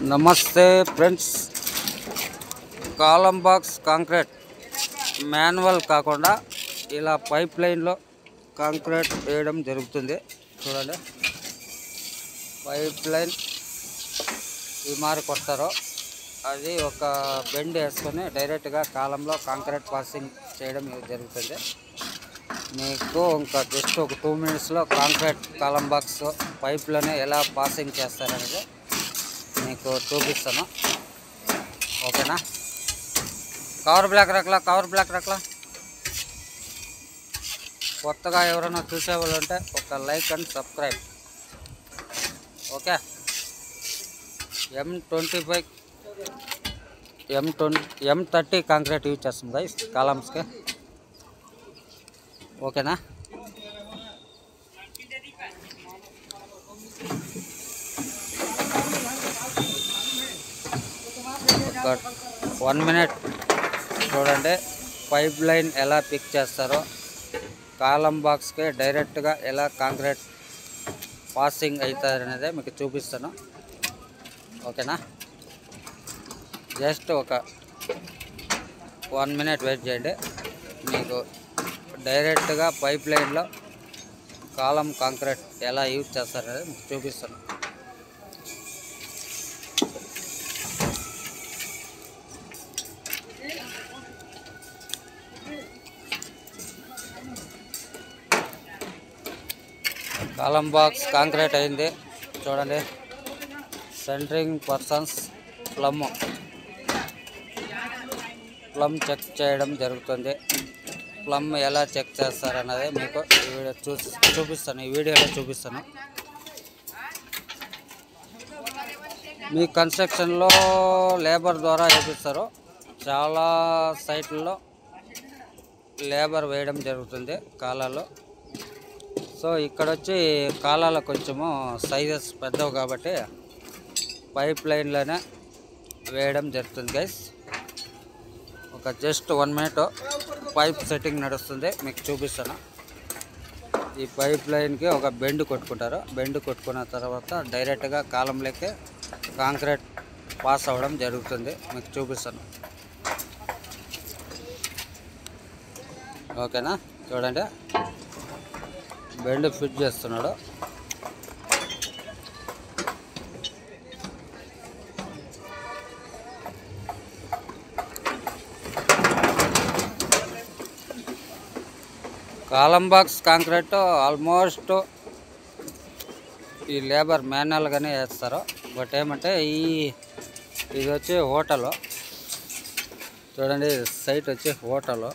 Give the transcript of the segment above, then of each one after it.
నమస్తే ఫ్రెండ్స్, కాలం box concrete manual కాకుండా ఇలా పైప్ లైన్లో కాంక్రీట్ వేయడం జరుగుతుంది. చూడండి, పైప్ లైన్ ఈ మారి కొడతారో అది ఒక బెండ్ వేసుకొని డైరెక్ట్గా కాలంలో కాంక్రీట్ పాసింగ్ చేయడం జరుగుతుంది. మీకు ఇంకా జస్ట్ ఒక 2 మినిట్స్లో కాంక్రీట్ కాలం బాక్స్ పైప్లోనే ఎలా పాసింగ్ చేస్తారనేది మీకు చూపిస్తాను. ఓకేనా? కవర్ బ్లాక్ రకలా కొత్తగా ఎవరైనా చూసేవాళ్ళు ఉంటే ఒక like and subscribe. Okay, M30 concrete use చేస్తుంది గైస్ కాలమ్స్కి. ఓకేనా? ఒక 1 మినిట్ చూడండి, పైప్ లైన్ ఎలా పిక్ చేస్తారో కాలం బాక్స్కి డైరెక్ట్గా ఎలా కాంక్రీట్ పాసింగ్ అవుతుంది అనేది మీకు చూపిస్తాను. ఓకేనా? జస్ట్ ఒక 1 మినిట్ వెయిట్ చేయండి, మీకు డైరెక్ట్గా పైప్ లైన్లో కాలం కాంక్రీట్ ఎలా యూజ్ చేస్తారనేది మీకు చూపిస్తాను. కాలం బాక్స్ కాంక్రీట్ అయింది చూడండి. సెంటరింగ్ పర్సన్స్ ప్లమ్ చెక్ చేయడం జరుగుతుంది. ప్లమ్ ఎలా చెక్ చేస్తారన్నది మీకు ఈ వీడియో చూపిస్తాను. ఈ వీడియోలో చూపిస్తాను. మీ కన్స్ట్రక్షన్లో లేబర్ ద్వారా వేపిస్తారు. చాలా సైట్లలో లేబర్ వేయడం జరుగుతుంది కాలాల్లో. సో ఇక్కడ వచ్చి కాలాలు కొంచెము సైజెస్ పెద్దవి కాబట్టి పైప్ లైన్లోనే వేయడం జరుగుతుంది గైస్. ఒక జస్ట్ 1 మినిట్ పైప్ సెట్టింగ్ నడుస్తుంది, మీకు చూపిస్తాను. ఈ పైప్ లైన్కి ఒక బెండ్ కొట్టుకుంటారు. బెండ్ కొట్టుకున్న తర్వాత డైరెక్ట్గా కాలంలోకి కాంక్రీట్ పాస్ అవ్వడం జరుగుతుంది, మీకు చూపిస్తాను. ఓకేనా? చూడండి, బెండ్ ఫిట్ చేస్తున్నాడు. కాలం బాక్స్ కాంక్రీట్ ఆల్మోస్ట్ ఈ లేబర్ మాన్యువల్గానే వేస్తారు. బట్ ఏమంటే ఇది వచ్చి హోటల్ చూడండి, సైట్ వచ్చి హోటల్.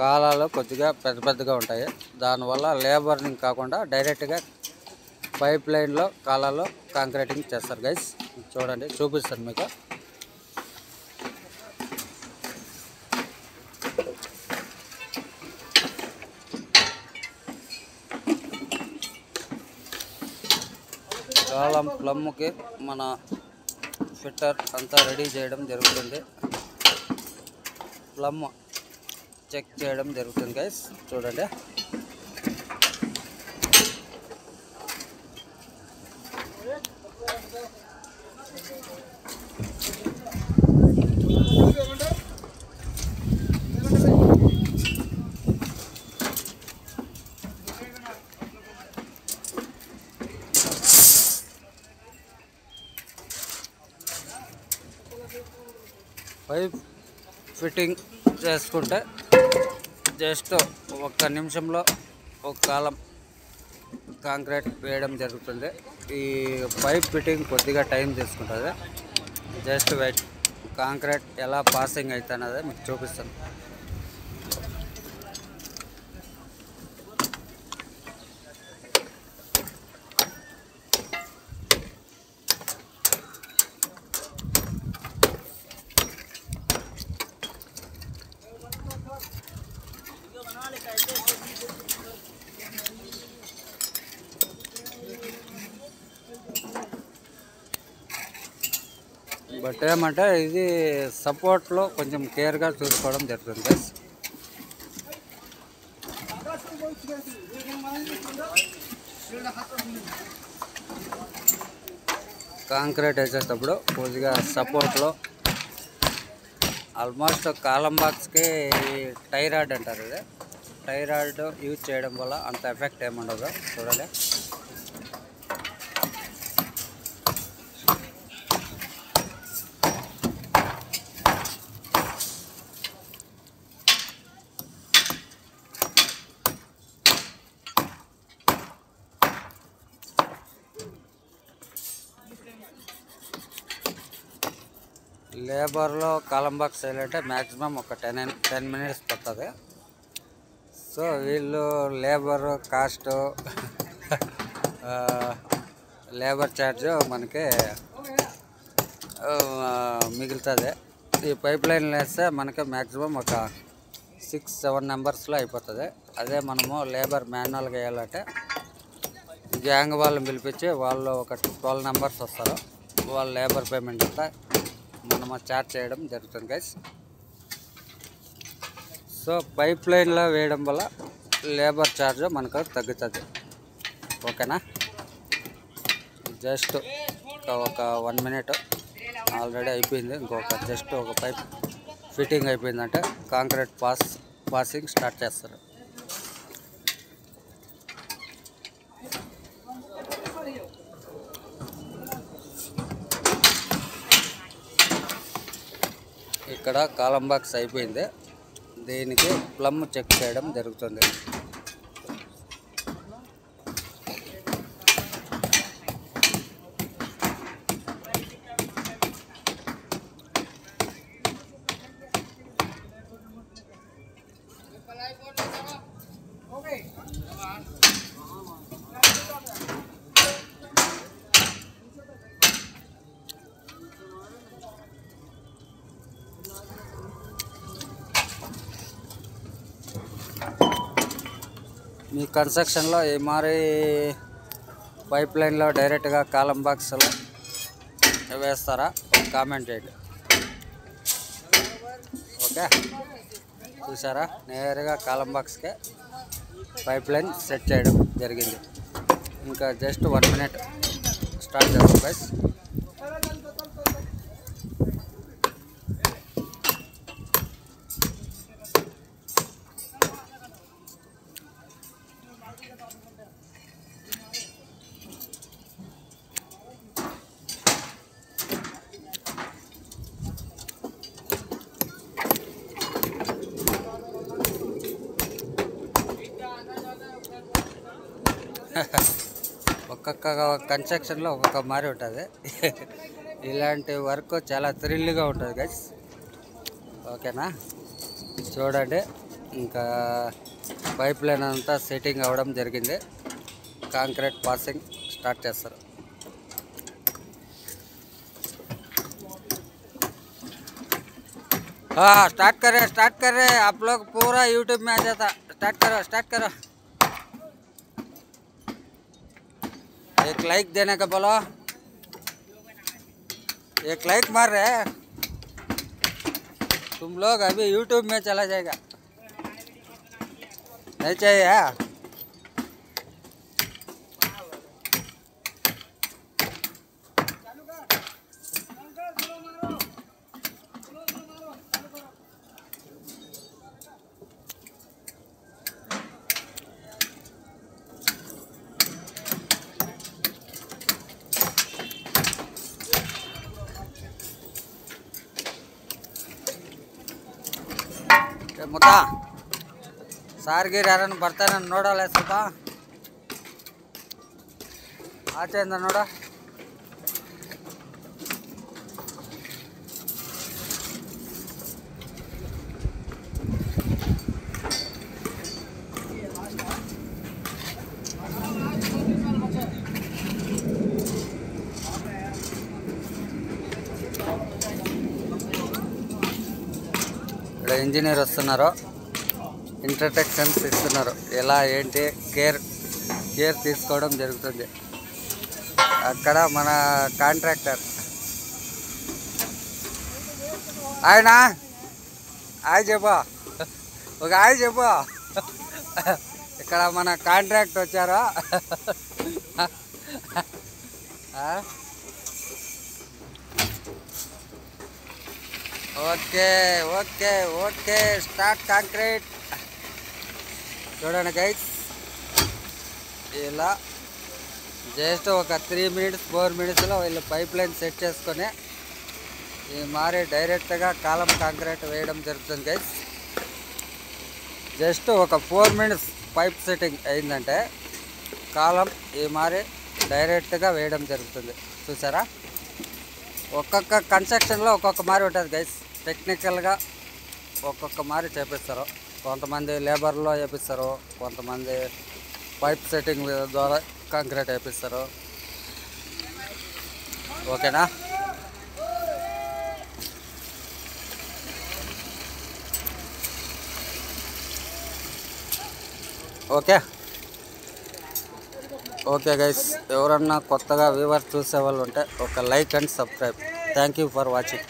కాలాలు కొద్దిగా పెద్దగా ఉంటాయి, దానివల్ల లేబర్ని కాకుండా డైరెక్ట్గా పైప్ లైన్లో కాలాలు కాంక్రీటింగ్ చేస్తారు గైస్. చూడండి, చూపిస్తాను మీకు. కాలం ప్లమ్కి మన ఫిట్టర్ అంతా రెడీ చేయడం జరుగుతుంది. ప్లమ్ చెక్ చేయడం జరుగుతుంది గైస్. చూడండి, పైప్ ఫిట్టింగ్ చేసుకుంటే జస్ట్ 1 నిమిషంలో ఒక కాలం కాంక్రీట్ వేయడం జరుగుతుంది. ఈ పైప్ ఫిట్టింగ్ కొద్దిగా టైం తీసుకుంటుంది. జస్ట్ వెయిట్, కాంక్రీట్ ఎలా పాసింగ్ అవుతున్నది మీకు చూపిస్తాను. బట్ ఏమంటే ఇది సపోర్ట్లో కొంచెం కేర్గా చూసుకోవడం జరుగుతుంది. కాంక్రీట్ వేసేటప్పుడు కొద్దిగా సపోర్ట్లో ఆల్మోస్ట్ కాలం బాక్స్కి టై రాడ్ అంటారు. ఇది టై రాడ్ యూజ్ చేయడం వల్ల అంత ఎఫెక్ట్ ఏముండదు. చూడండి, లేబర్లో కాలం బాక్స్ వేయాలంటే మ్యాక్సిమం ఒక 10 మినిట్స్ పడుతుంది. సో వీళ్ళు లేబర్ కాస్ట్ లేబర్ ఛార్జ్ మనకి మిగులుతుంది. ఈ పైప్ లైన్ వేస్తే మనకి మ్యాక్సిమం ఒక 6-7 నెంబర్స్లో అయిపోతుంది. అదే మనము లేబర్ మాన్యువల్గా వేయాలంటే గ్యాంగ్ వాళ్ళని పిలిపించి వాళ్ళు ఒక 12 నెంబర్స్ వస్తారు. వాళ్ళ లేబర్ పేమెంట్ అంతా మనము చార్జ్ చేయడం జరుగుతుంది గైస్. సో పైప్ లైన్లో వేయడం వల్ల లేబర్ ఛార్జ్ మనకు తగ్గుతుంది. ఓకేనా, జస్ట్ ఒక 1 మినిట్ ఆల్రెడీ అయిపోయింది. ఇంకొక జస్ట్ ఒక పైప్ ఫిట్టింగ్ అయిపోయిందంటే కాంక్రీట్ పాసింగ్ స్టార్ట్ చేస్తారు. ఇక్కడ కాలం బాక్స్ అయిపోయింది. దీనికి ప్లమ్ చెక్ చేయడం జరుగుతుంది. మీ కన్స్ట్రక్షన్లో ఈ మరి పైప్ లైన్లో డైరెక్ట్గా కాలం బాక్స్లో వేస్తారా? కామెంట్ చేయండి. ఓకే, చూసారా, నేరుగా కాలం బాక్స్కే పైప్ లైన్ సెట్ చేయడం జరిగింది. ఇంకా జస్ట్ 1 మినిట్ స్టార్ట్ చేస్తాం గైస్. ఒక్కొక్క కన్స్ట్రక్షన్లో ఒక్కొక్క మారి ఉంటుంది. ఇలాంటి వర్క్ చాలా థ్రిల్గా ఉంటుంది గైస్. ఓకేనా, చూడండి, ఇంకా పైప్ లైన్ అంతా సెట్టింగ్ అవ్వడం జరిగింది. కాంక్రీట్ పాసింగ్ స్టార్ట్ చేస్తారు. स्टार्ट करे आप लोग पूरा यूट्यूब में आ जाता. स्टार्ट करो. एक लाइक देने का बोलो. एक लाइक मार रहे हैं तुम लोग. अभी यूट्यूब में चला जाएगा. नहीं चाहिए? ಮುದ್ದ ಸಾರ್ಗೀರ್ ಯಾರನ್ನು ಬರ್ತಾನೆ ನೋಡಲ್ಲ ಸ್ವಲ್ಪ ಆಚೆಯಿಂದ ನೋಡ. ఇక్కడ ఇంజనీర్ వస్తున్నారు, ఇంట్రడక్షన్స్ ఇస్తున్నారు, ఎలా ఏంటి కేర్ తీసుకోవడం జరుగుతుంది. అక్కడ మన కాంట్రాక్టర్ ఆయన హాయ్ చెప్పు, ఒక హాయ్ చెప్పు. ఇక్కడ మన కాంట్రాక్ట్ వచ్చారు. Okay okay okay start concrete. చూడండి గైస్, ఇలా జస్ట్ ఒక 3 మినిట్స్ 4 మినిట్స్లో వీళ్ళు పైప్ లైన్ సెట్ చేసుకొని ఈ మారి డైరెక్ట్గా కాలం కాంక్రీట్ వేయడం జరుగుతుంది గైస్. జస్ట్ ఒక 4 మినిట్స్ పైప్ సెట్టింగ్ అయిందంటే కాలం ఈ మారి డైరెక్ట్గా వేయడం జరుగుతుంది. చూసారా, ఒక్కొక్క కన్స్ట్రక్షన్లో ఒక్కొక్క మారి ఉంటుంది గైస్. టెక్నికల్గా ఒక్కొక్క మారి చేపిస్తారు. కొంతమంది లేబర్లో వేపిస్తారు, కొంతమంది పైప్ సెట్టింగ్ ద్వారా కాంక్రీట్ వేపిస్తారు. ఓకేనా? ఓకే ఓకే గైస్, ఎవరన్నా కొత్తగా వ్యూవర్స్ చూసే వాళ్ళు ఉంటే ఒక like and subscribe. Thank you for watching.